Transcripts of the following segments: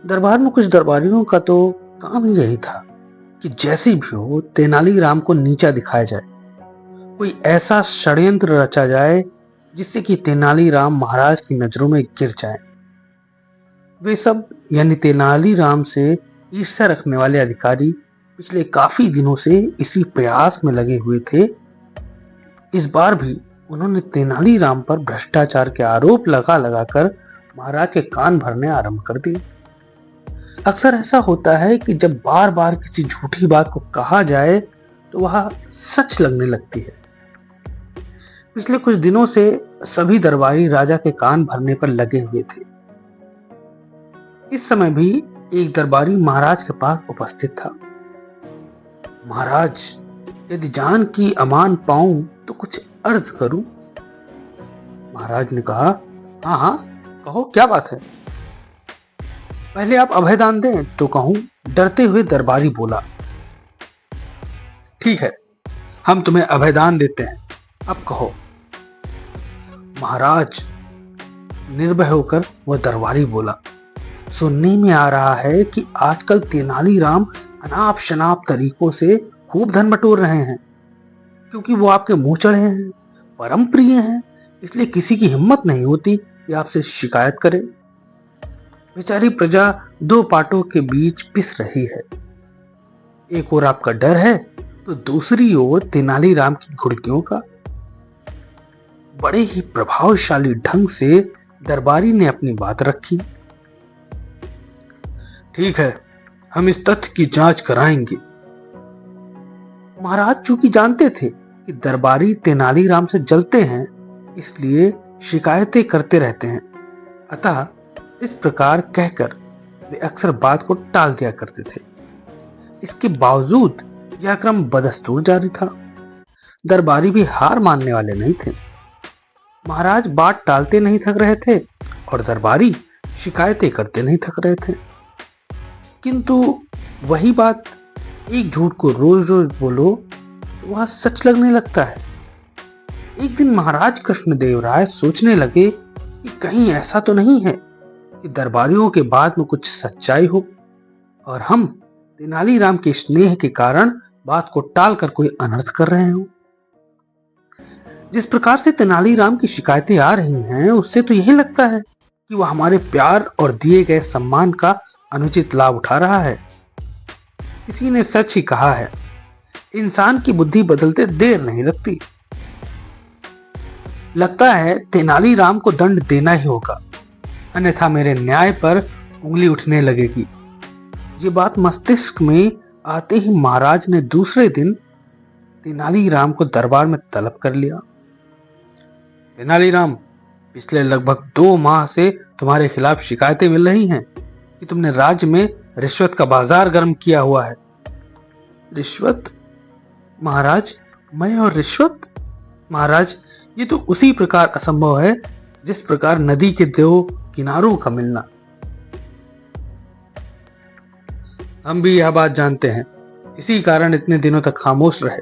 दरबार में कुछ दरबारियों का तो काम ही यही था कि जैसे भी हो तेनालीराम को नीचा दिखाया जाए, कोई ऐसा षड्यंत्र रचा जाए जिससे कि तेनालीराम महाराज की नजरों में गिर जाए। वे सब यानी तेनालीराम से ईर्ष्या रखने वाले अधिकारी पिछले काफी दिनों से इसी प्रयास में लगे हुए थे। इस बार भी उन्होंने तेनालीराम पर भ्रष्टाचार के आरोप लगा लगाकर महाराज के कान भरने आरंभ कर दिए। अक्सर ऐसा होता है कि जब बार बार किसी झूठी बात को कहा जाए तो वह सच लगने लगती है। पिछले कुछ दिनों से सभी दरबारी राजा के कान भरने पर लगे हुए थे। इस समय भी एक दरबारी महाराज के पास उपस्थित था। महाराज, यदि जान की अमान पाऊं तो कुछ अर्ज करूं। महाराज ने कहा, हाँ हाँ कहो, क्या बात है। पहले आप अभयदान दें तो कहूं, डरते हुए दरबारी बोला। ठीक है, हम तुम्हें अभयदान देते हैं, अब कहो। महाराज, निर्भय होकर वह दरबारी बोला, सुनने में आ रहा है कि आजकल तेनालीराम अनाप शनाप तरीकों से खूब धन बटोर रहे हैं। क्योंकि वो आपके मुंह चढ़े हैं, परम प्रिय हैं, इसलिए किसी की हिम्मत नहीं होती कि आपसे शिकायत करे। बेचारी प्रजा दो पाटों के बीच पिस रही है। एक ओर आपका डर है तो दूसरी ओर तेनालीराम की घुड़कियों का। बड़े ही प्रभावशाली ढंग से दरबारी ने अपनी बात रखी। ठीक है, हम इस तथ्य की जांच कराएंगे। महाराज चूंकि जानते थे कि दरबारी तेनालीराम से जलते हैं, इसलिए शिकायतें करते रहते हैं। अतः इस प्रकार कहकर वे अक्सर बात को टाल दिया करते थे। इसके बावजूद यह क्रम बदस्तूर जारी था। दरबारी भी हार मानने वाले नहीं थे। महाराज बात टालते नहीं थक रहे थे और दरबारी शिकायतें करते नहीं थक रहे थे। किंतु वही बात, एक झूठ को रोज रोज बोलो तो वह सच लगने लगता है। एक दिन महाराज कृष्णदेव राय सोचने लगे कि कहीं ऐसा तो नहीं है कि दरबारियों के बात में कुछ सच्चाई हो और हम तेनालीराम के स्नेह के कारण बात को टालकर कोई अनर्थ कर रहे हो। जिस प्रकार से तेनालीराम की शिकायतें आ रही हैं, उससे तो यही लगता है कि वह हमारे प्यार और दिए गए सम्मान का अनुचित लाभ उठा रहा है। किसी ने सच ही कहा है, इंसान की बुद्धि बदलते देर नहीं लगती। लगता है तेनालीराम को दंड देना ही होगा, अन्यथा मेरे न्याय पर उंगली उठने लगेगी। ये बात मस्तिष्क में आते ही महाराज ने दूसरे दिन तेनालीराम को दरबार में तलब कर लिया। तेनालीराम, पिछले लगभग 2 माह से तुम्हारे खिलाफ शिकायतें मिल रही हैं कि तुमने राज्य में रिश्वत का बाजार गर्म किया हुआ है। रिश्वत? महाराज, मैं और रिश्वत? महाराज, ये तो उसी प्रकार असंभव है जिस प्रकार नदी के 2 किनारों का मिलना। हम भी यह बात जानते हैं, इसी कारण इतने दिनों तक खामोश रहे।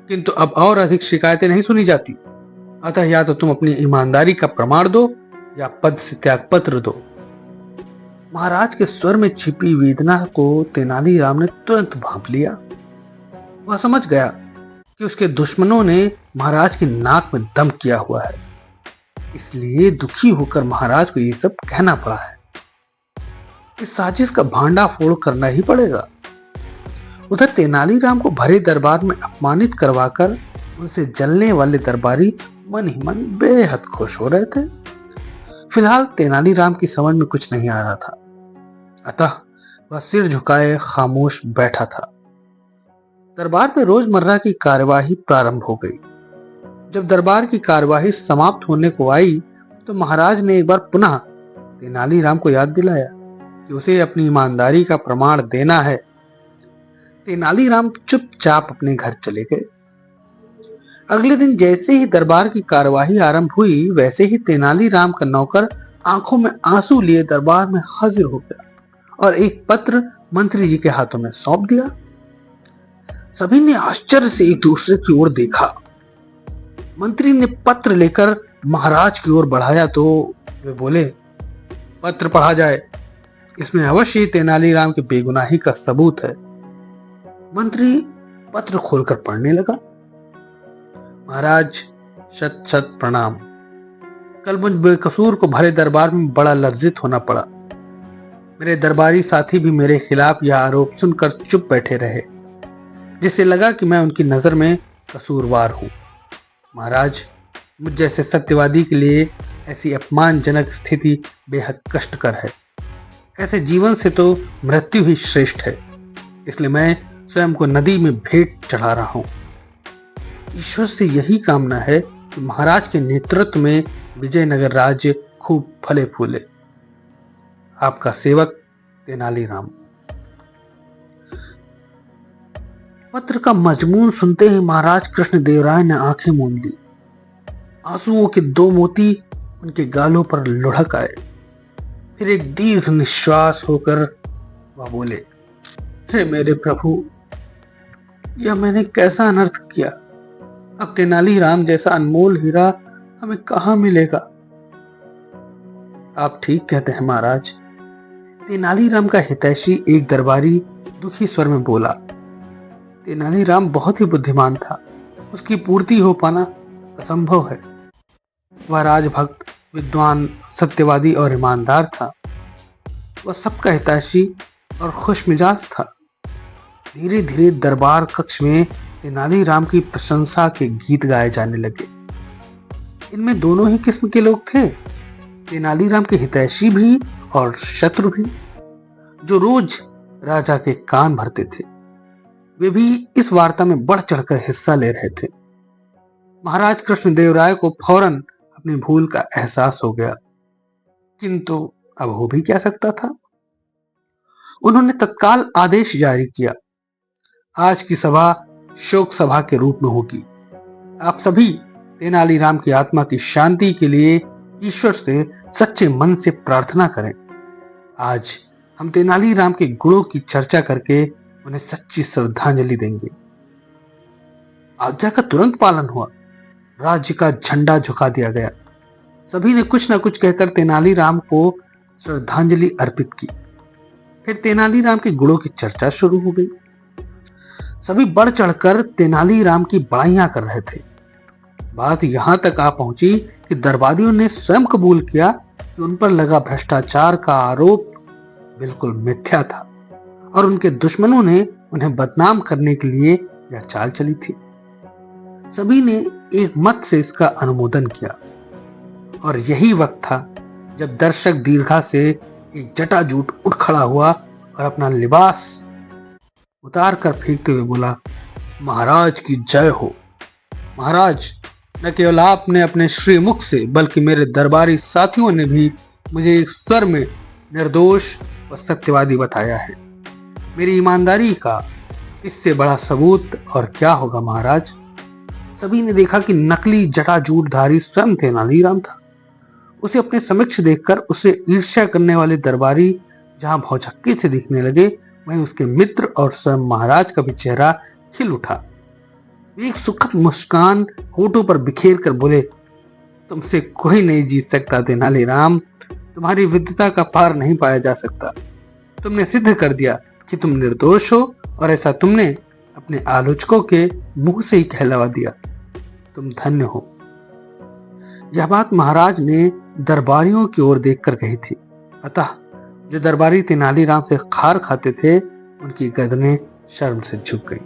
किंतु अब और अधिक शिकायतें नहीं सुनी जाती। अतः या तो तुम अपनी ईमानदारी का प्रमाण दो या पद से त्याग पत्र दो। महाराज के स्वर में छिपी वेदना को तेनालीराम ने तुरंत भांप लिया। वह समझ गया कि उसके दुश्मनों ने महाराज की नाक में दम किया हुआ है, इसलिए दुखी होकर महाराज को ये सब कहना पड़ा है। इस साजिश का भांडाफोड़ करना ही पड़ेगा। उधर तेनालीराम को भरे दरबार में अपमानित करवाकर उनसे जलने वाले दरबारी मन ही मन बेहद खुश हो रहे थे। फिलहाल तेनालीराम की समझ में कुछ नहीं आ रहा था, अतः वह सिर झुकाए खामोश बैठा था। दरबार में रोजमर्रा की कार्यवाही प्रारंभ हो गई। जब दरबार की कार्यवाही समाप्त होने को आई तो महाराज ने एक बार पुनः तेनालीराम को याद दिलाया कि उसे अपनी ईमानदारी का प्रमाण देना है। तेनालीराम चुपचाप अपने घर चले गए। अगले दिन जैसे ही दरबार की कार्यवाही आरंभ हुई, वैसे ही तेनालीराम का नौकर आंखों में आंसू लिए दरबार में हाजिर हो गया और एक पत्र मंत्री जी के हाथों में सौंप दिया। सभी ने आश्चर्य से एक दूसरे की ओर देखा। मंत्री ने पत्र लेकर महाराज की ओर बढ़ाया तो वे बोले, पत्र पढ़ा जाए। इसमें अवश्य ही तेनालीराम की बेगुनाही का सबूत है। मंत्री पत्र खोलकर पढ़ने लगा। महाराज, शत शत प्रणाम। कल मुझ बेकसूर को भरे दरबार में बड़ा लज्जित होना पड़ा। मेरे दरबारी साथी भी मेरे खिलाफ यह आरोप सुनकर चुप बैठे रहे, जिससे लगा कि मैं उनकी नजर में कसूरवार हूं। महाराज, मुझ जैसे सत्यवादी के लिए ऐसी अपमानजनक स्थिति बेहद कष्टकर है। ऐसे जीवन से तो मृत्यु ही श्रेष्ठ है। इसलिए मैं स्वयं को नदी में भेंट चढ़ा रहा हूं। ईश्वर से यही कामना है कि महाराज के नेतृत्व में विजयनगर राज्य खूब फले फूले। आपका सेवक तेनालीराम। पत्र का मजमून सुनते ही महाराज कृष्णदेवराय ने आंखें मूंद ली। आंसुओं के दो मोती उनके गालों पर लुढ़क आए। फिर एक दीर्घ निश्वास होकर वह बोले, हे मेरे प्रभु, यह मैंने कैसा अनर्थ किया। अब तेनालीराम जैसा अनमोल हीरा हमें कहां मिलेगा। आप ठीक कहते हैं महाराज। तेनालीराम का हितैषी एक दरबारी दुखी स्वर में बोला। तेनालीराम बहुत ही बुद्धिमान था। उसकी पूर्ति हो पाना असंभव है। वह राजभक्त, विद्वान, सत्यवादी और ईमानदार था। वह सबका हितैषी और खुश मिजाज था। धीरे धीरे दरबार कक्ष में तेनालीराम की प्रशंसा के गीत गाए जाने लगे। इनमें दोनों ही किस्म के लोग थे, तेनालीराम के हितैषी भी और शत्रु भी, जो रोज राजा के कान भरते थे। वे भी इस वार्ता में बढ़ चढ़कर हिस्सा ले रहे थे। महाराज कृष्णदेवराय को फौरन अपनी भूल का एहसास हो गया, किंतु अब हो भी क्या सकता था। उन्होंने तत्काल आदेश जारी किया, आज की सभा शोक सभा के रूप में होगी। आप सभी तेनालीराम की आत्मा की शांति के लिए ईश्वर से सच्चे मन से प्रार्थना करें। आज हम तेनालीराम के गुणों की चर्चा करके उन्हें सच्ची श्रद्धांजलि देंगे। आज्ञा का तुरंत पालन हुआ। राज्य का झंडा झुका दिया गया। सभी ने कुछ न कुछ कहकर तेनालीराम को श्रद्धांजलि अर्पित की। फिर तेनालीराम के गुणों की चर्चा शुरू हो गई। सभी बढ़ चढ़कर तेनालीराम की बड़ाइयां कर रहे थे। बात यहां तक आ पहुंची कि दरबारियों ने स्वयं कबूल किया कि उन पर लगा भ्रष्टाचार का आरोप बिल्कुल मिथ्या था और उनके दुश्मनों ने उन्हें बदनाम करने के लिए यह चाल चली थी। सभी ने एक मत से इसका अनुमोदन किया और यही वक्त था जब दर्शक दीर्घा से एक जटाजूट उठ खड़ा हुआ और अपना लिबास उतार कर फेंकते हुए बोला, महाराज की जय हो। महाराज, न केवल आपने अपने श्रीमुख से बल्कि मेरे दरबारी साथियों ने भी मुझे एक स्वर में निर्दोष व सत्यवादी बताया है। मेरी ईमानदारी का इससे बड़ा सबूत और क्या होगा महाराज। सभी ने देखा कि नकली जटाजूटधारी स्वयं तेनालीराम था। उसे अपने समक्ष देखकर उसे ईर्ष्या करने वाले दरबारी जहां भौचक्के से दिखने लगे, वहीं उसके मित्र और स्वयं महाराज का भी चेहरा खिल उठा। एक सुखद मुस्कान होठों पर बिखेर कर बोले, तुमसे कोई नहीं जीत सकता तेनालीराम। तुम्हारी विद्वता का पार नहीं पाया जा सकता। तुमने सिद्ध कर दिया कि तुम निर्दोष हो और ऐसा तुमने अपने आलोचकों के मुंह से ही कहलवा दिया। तुम धन्य हो। यह बात महाराज ने दरबारियों की ओर देखकर कही थी। अतः जो दरबारी तेनालीराम से खार खाते थे, उनकी गर्दनें शर्म से झुक गई।